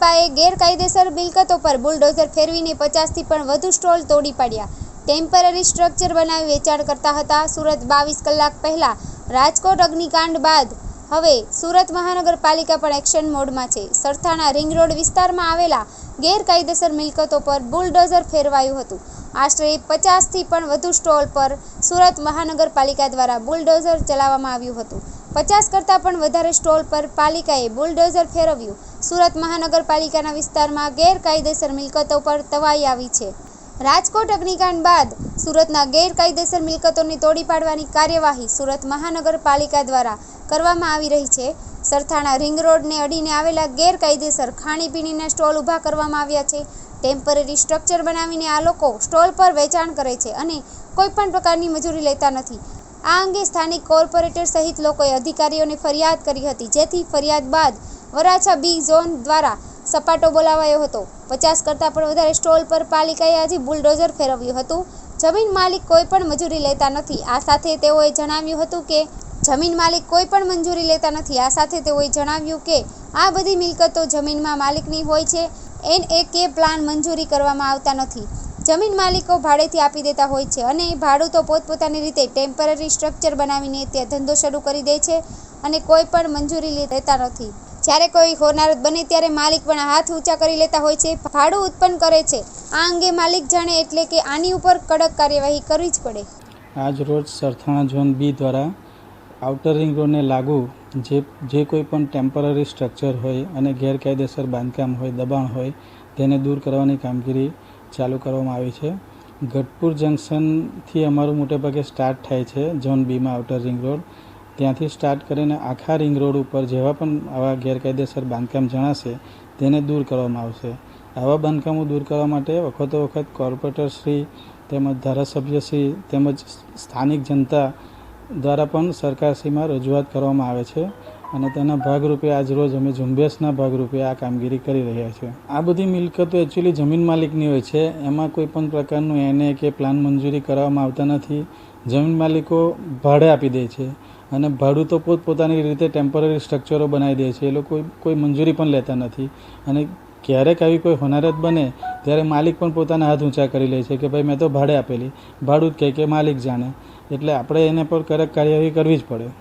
મનપાએ ગેરકાયદેસર મિલકતો પર બુલડોઝર ફેરવીને 50થી પણ વધુ સ્ટોલ તોડી પાડ્યા. ટેમ્પરરી સ્ટ્રક્ચર બનાવી વેચાણ કરતા હતા. સુરત 22 કલાક પહેલા રાજકોટ અગ્નિકાંડ બાદ હવે સુરત મહાનગરપાલિકા પણ એક્શન મોડમાં છે. સરથાણા રિંગ રોડ વિસ્તારમાં આવેલા ગેરકાયદેસર મિલકતો પર બુલડોઝર ફેરવાયું હતું. આશરે 50થી પણ વધુ સ્ટોલ પર સુરત મહાનગરપાલિકા દ્વારા બુલડોઝર ચલાવવામાં આવ્યું હતું. 50 કરતાં પણ વધારે સ્ટોલ પર પાલિકાએ બુલડોઝર ફેરવ્યું. સુરત મહાનગરપાલિકાના વિસ્તારમાં ગેરકાયદેસર મિલકતો પર તવાઈ આવી છે. રાજકોટ અગ્નિકાંડ બાદ સુરતના ગેરકાયદેસર મિલકતોને તોડી પાડવાની કાર્યવાહી સુરત મહાનગરપાલિકા દ્વારા કરવામાં આવી રહી છે. સરથાણા રિંગ રોડને અડીને આવેલા ગેરકાયદેસર ખાણીપીણીના સ્ટોલ ઊભા કરવામાં આવ્યા છે. ટેમ્પરરી સ્ટ્રક્ચર બનાવીને આ લોકો સ્ટોલ પર વેચાણ કરે છે અને કોઈપણ પ્રકારની મજૂરી લેતા નથી. આ અંગે સ્થાનિક કોર્પોરેટર સહિત લોકોએ અધિકારીઓને ફરિયાદ કરી હતી, જેથી ફરિયાદ બાદ વરાછા બી ઝોન દ્વારા સપાટો બોલાવાયો હતો. 50 કરતાં પણ વધારે સ્ટોલ પર પાલિકાએ આજે બુલડોઝર ફેરવ્યું હતું. જમીન માલિક કોઈ પણ મજૂરી લેતા નથી. આ સાથે તેઓએ જણાવ્યું કે આ બધી મિલકતો જમીનમાં માલિકની હોય છે. NAK પ્લાન મંજૂરી કરવામાં આવતા નથી. જમીન માલિકો ભાડેથી આપી દેતા હોય છે અને ભાડું તો પોતપોતાની રીતે ટેમ્પરરી સ્ટ્રક્ચર બનાવીને ત્યાં ધંધો શરૂ કરી દે છે અને કોઈ પણ મંજૂરી લેતા નથી. જ્યારે કોઈ હોનારત બને ત્યારે માલિક પણ હાથ ઊંચા કરી લેતા હોય છે, ભાડું ઉત્પન્ન કરે છે. આ અંગે માલિક જાણે એટલે કે આની ઉપર કડક કાર્યવાહી કરવી જ પડે. આજ રોજ સરથાણા ઝોન બી દ્વારા આઉટર રિંગ રોડને લાગુ જે કોઈ પણ ટેમ્પરરી સ્ટ્રક્ચર હોય અને ગેરકાયદેસર બાંધકામ હોય, દબાણ હોય, તેને દૂર કરવાની કામગીરી ચાલુ કરવામાં આવી છે. ગઢપુર જંકશનથી અમારું મોટેભાગે સ્ટાર્ટ થાય છે ઝોન બીમાં આઉટર રિંગ રોડ. ત્યાંથી સ્ટાર્ટ કરીને આખા રિંગ રોડ ઉપર જેવા પણ આવા ગેરકાયદેસર બાંધકામ જણાશે તેને દૂર કરવામાં આવશે. આવા બાંધકામો દૂર કરવા માટે વખતો વખત કોર્પોરેટરશ્રી તેમજ ધારાસભ્યશ્રી તેમજ સ્થાનિક જનતા દ્વારા પણ સરકારશ્રીમાં રજૂઆત કરવામાં આવે છે અને તેના ભાગરૂપે આજરોજ અમે ઝુંબેશના ભાગરૂપે આ કામગીરી કરી રહ્યા છીએ. આ બધી મિલકતો એકચ્યુઅલી જમીન માલિકની હોય છે. એમાં કોઈ પણ પ્રકારનું NAK પ્લાન મંજૂરી કરવામાં આવતા નથી. જમીન માલિકો ભાડે આપી દે છે અને ભાડું તો પોતપોતાની રીતે ટેમ્પરરી સ્ટ્રક્ચરો બનાવી દે છે. એ લોકો કોઈ મંજૂરી પણ લેતા નથી અને ક્યારેક આવી કોઈ હોનારત બને ત્યારે માલિક પણ પોતાના હાથ ઊંચા કરી લે છે કે ભાઈ મેં તો ભાડે આપેલી, ભાડું જ કહે કે માલિક જાણે. એટલે આપણે એને પર કડક કાર્યવાહી કરવી જ પડે.